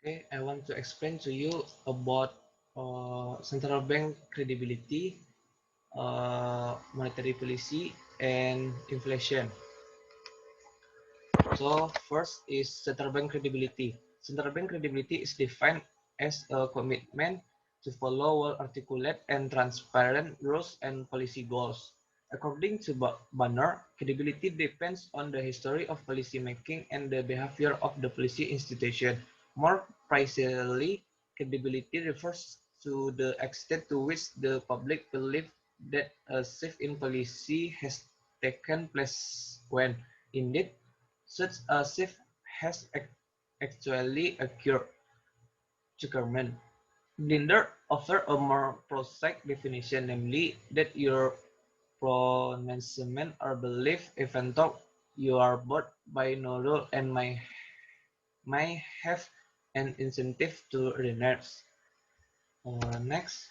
Okay, I want to explain to you about central bank credibility, monetary policy, and inflation. So first is central bank credibility. Central bank credibility is defined as a commitment to follow well-articulate and transparent rules and policy goals. According to Banner, credibility depends on the history of policy making and the behavior of the policy institution. More precisely, credibility refers to the extent to which the public believe that a shift in policy has taken place when, indeed, such a shift has actually occurred. Zuckerman. Linder offers a more precise definition, namely that your pronouncement or belief, even though you are bound by no rule and may have an incentive to renounce. Next,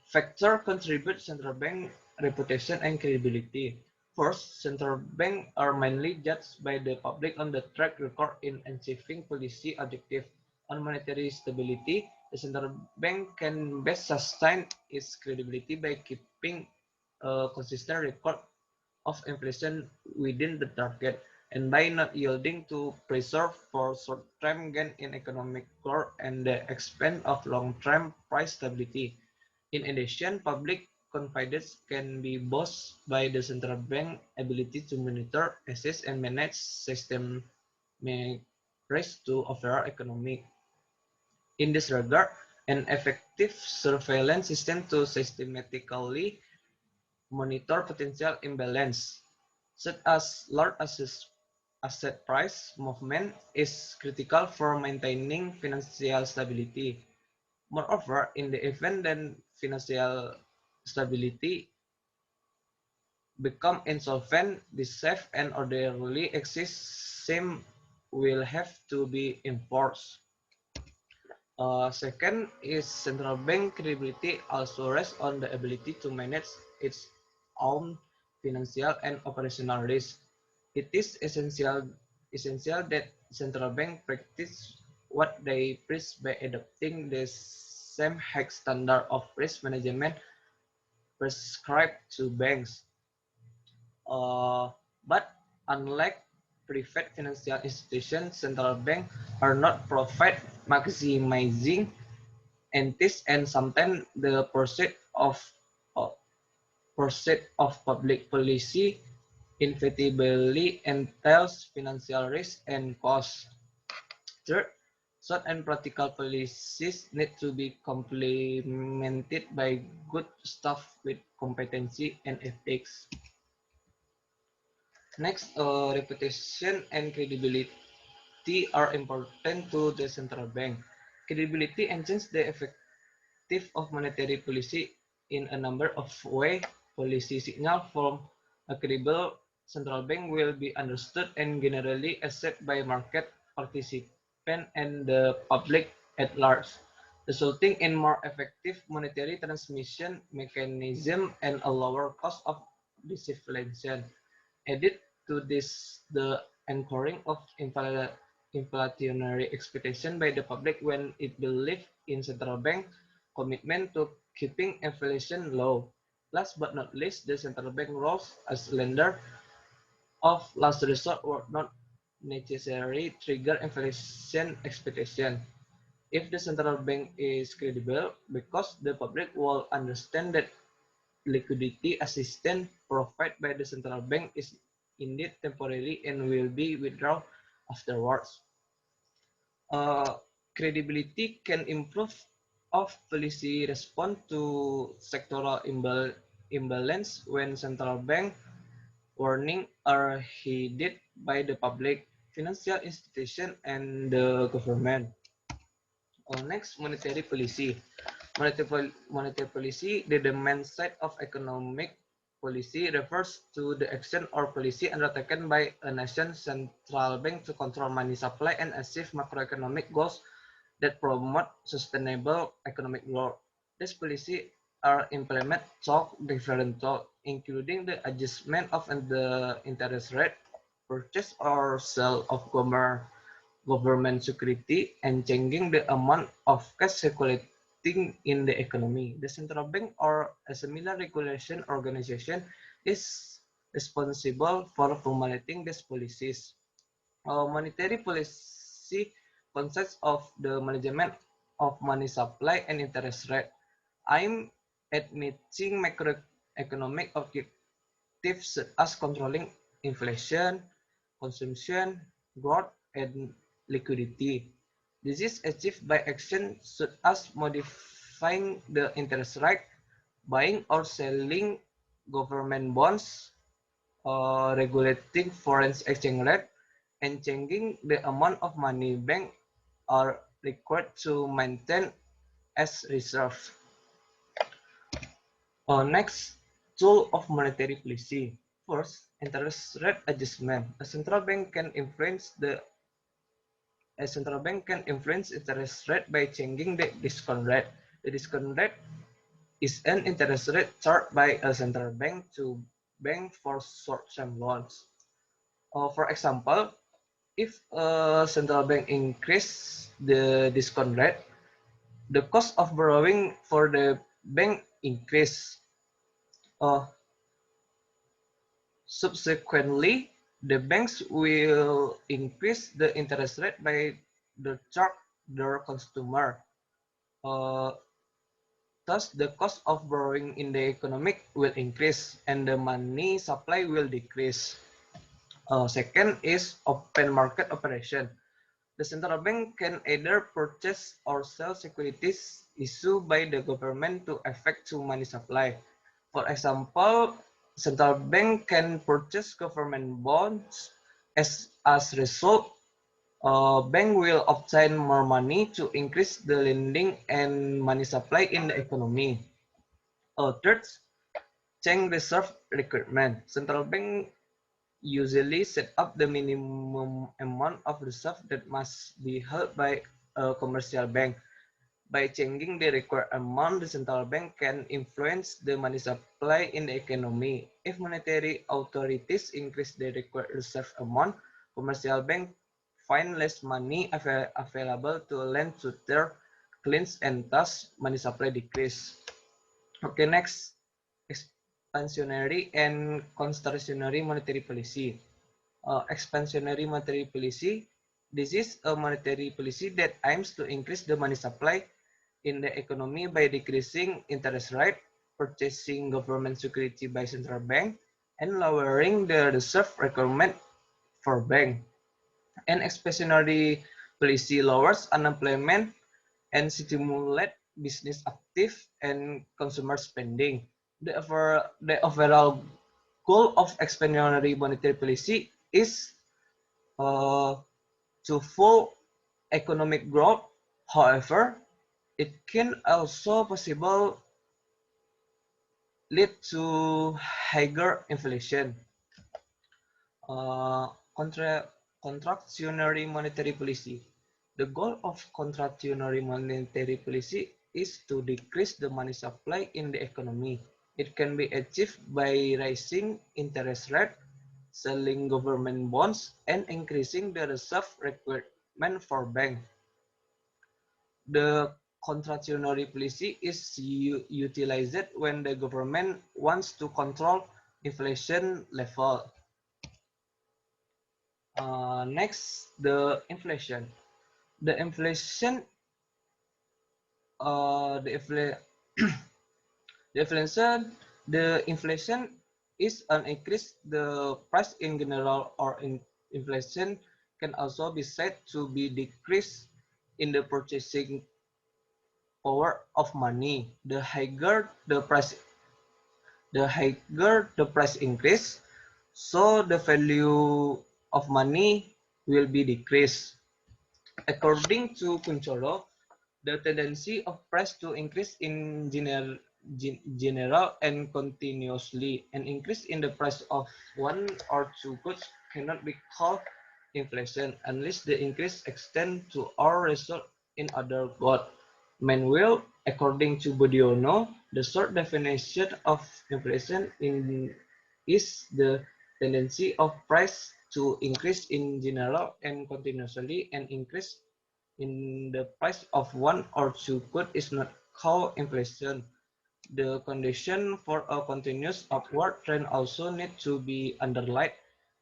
factors contribute central bank reputation and credibility. First, central banks are mainly judged by the public on the track record in achieving policy objectives. On monetary stability, the central bank can best sustain its credibility by keeping a consistent record of inflation within the target, and by not yielding to pressure for short-term gain in economic growth and the expense of long-term price stability. In addition, public confidence can be boosted by the central bank ability to monitor, assess, and manage systemic risk to overall economy. In this regard, an effective surveillance system to systematically monitor potential imbalance, such as large asset price movement, is critical for maintaining financial stability. Moreover, in the event that financial stability become insolvent, the safe and orderly exit scheme will have to be enforced. Second is central bank credibility also rests on the ability to manage its own financial and operational risk. It is essential that central bank practice what they preach by adopting the same high standard of risk management prescribed to banks. But unlike private financial institutions, central banks are not profit maximizing entities, and sometimes the of pursuit of public policy inevitably entails financial risk and cost. Third, short and practical policies need to be complemented by good staff with competency and ethics. Next, reputation and credibility are important to the central bank. Credibility enhances the effective of monetary policy in a number of ways. Policy signal from a credible central bank will be understood and generally accepted by market participants and the public at large, resulting in more effective monetary transmission mechanism and a lower cost of disinflation. Added to this, the anchoring of inflationary expectation by the public when it believed in central bank commitment to keeping inflation low. Last but not least, the central bank roles as lender of last resort were not necessarily trigger inflation expectation. If the central bank is credible, because the public will understand that liquidity assistance provided by the central bank is indeed temporary and will be withdrawn afterwards. Uh, Credibility can improve of policy response to sectoral imbalance when central bank warning are heeded by the public, financial institution, and the government. Next, monetary policy. Monetary policy, the demand side of economic policy, refers to the action or policy undertaken by a nation's central bank to control money supply and achieve macroeconomic goals that promote sustainable economic growth. These policies are implemented through different tools, including the adjustment of the interest rate, purchase or sale of government security, and changing the amount of cash circulating in the economy. The central bank or a similar regulation organization is responsible for formulating these policies. Monetary policy consists of the management of money supply and interest rate, aimed at meeting macroeconomic objectives such as controlling inflation, consumption, growth, and liquidity. This is achieved by action such as modifying the interest rate, buying or selling government bonds, regulating foreign exchange rate, and changing the amount of money banks are required to maintain as reserve. Next, tool of monetary policy. First, interest rate adjustment. A central bank can influence interest rate by changing the discount rate. The discount rate is an interest rate charged by a central bank to bank for short-term loans. For example, if a central bank increase the discount rate, the cost of borrowing for the bank increase. Uh, Subsequently, the banks will increase the interest rate by the charge their consumer. Uh, Thus, the cost of borrowing in the economy will increase and the money supply will decrease. Second is open market operation. The central bank can either purchase or sell securities issued by the government to affect to money supply. For example, central bank can purchase government bonds. As a result, bank will obtain more money to increase the lending and money supply in the economy. Third, change reserve requirement. Central bank usually set up the minimum amount of reserve that must be held by a commercial bank. By changing the required amount, the central bank can influence the money supply in the economy. If monetary authorities increase the required reserve amount, commercial banks find less money available to lend to their clients and thus money supply decrease. Okay, next, expansionary and contractionary monetary policy. Expansionary monetary policy. This is a monetary policy that aims to increase the money supply in the economy by decreasing interest rate, purchasing government security by central bank, and lowering the reserve requirement for bank. And expansionary policy lowers unemployment and stimulate business active and consumer spending. The overall goal of expansionary monetary policy is to full economic growth. However, it can also possible lead to higher inflation. Uh, contra Contractionary monetary policy. The goal of contractionary monetary policy is to decrease the money supply in the economy. It can be achieved by raising interest rate, selling government bonds, and increasing the reserve requirement for banks. The contractionary policy is utilized when the government wants to control inflation level. Next, the inflation. The inflation, uh, the infl the inflation, the inflation is an increase the price in general, or inflation can also be said to be decrease in the purchasing power of money. The higher the price increase, so the value of money will be decreased. According to Kuncoro, the tendency of price to increase in general and continuously. An increase in the price of one or two goods cannot be called inflation unless the increase extends to or result in other goods. Meanwhile, according to Budiono, the short definition of inflation is the tendency of price to increase in general and continuously, and increase in the price of one or two goods is not called inflation. The condition for a continuous upward trend also need to be underlined.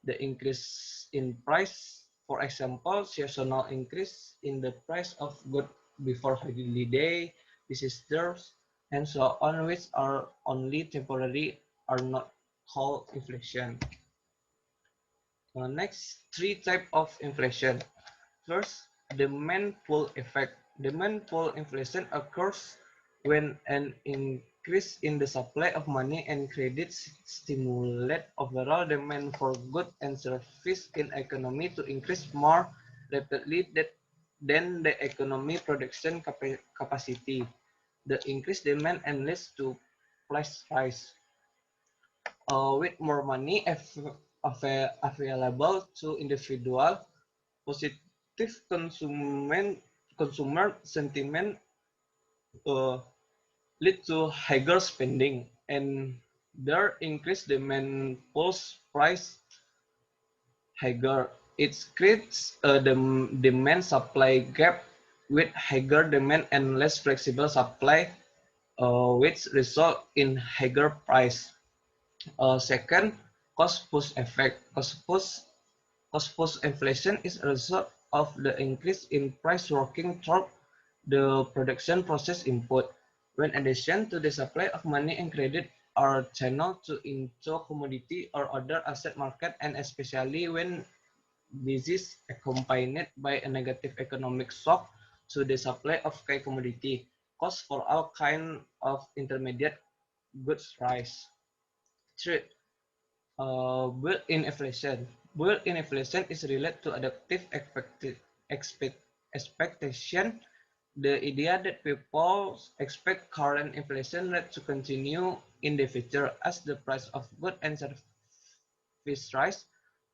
The increase in price, for example, seasonal increase in the price of goods before holiday, disasters, and so on, which are only temporary, are not called inflation. Next, three types of inflation. First, demand pull effect. Demand pull inflation occurs when an increase in the supply of money and credit stimulate overall demand for goods and services in economy to increase more rapidly than the economy production capacity. The increased demand and leads to price rise. With more money available to individual, positive consumer sentiment uh, lead to higher spending, and their increased demand pulls price higher. It creates a demand supply gap with higher demand and less flexible supply, which result in higher price. Second, cost push effect. Cost push inflation is a result of the increase in price working through the production process input. When addition to the supply of money and credit are channeled into commodity or other asset market, and especially when this is accompanied by a negative economic shock to the supply of key commodity, costs for all kind of intermediate goods rise. Third, built-in inflation. Built-in inflation is related to adaptive expectation, the idea that people expect current inflation rate to continue in the future as the price of goods and services rise.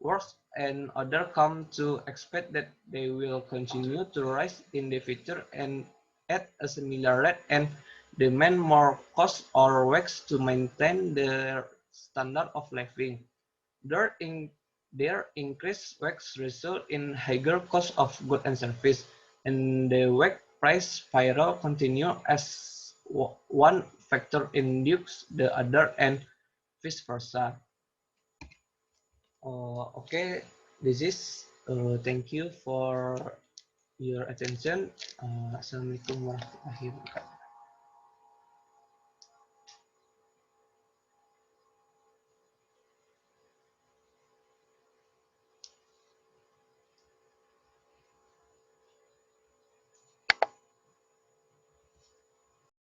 Worse, and others come to expect that they will continue to rise in the future and at a similar rate and demand more costs or wages to maintain their standard of living. Their, in, their increased wages result in higher cost of goods and service, and the wage price spiral continue as one factor induces the other and vice versa. Okay, this is thank you for your attention. Assalamualaikum warahmatullahi wabarakatuh.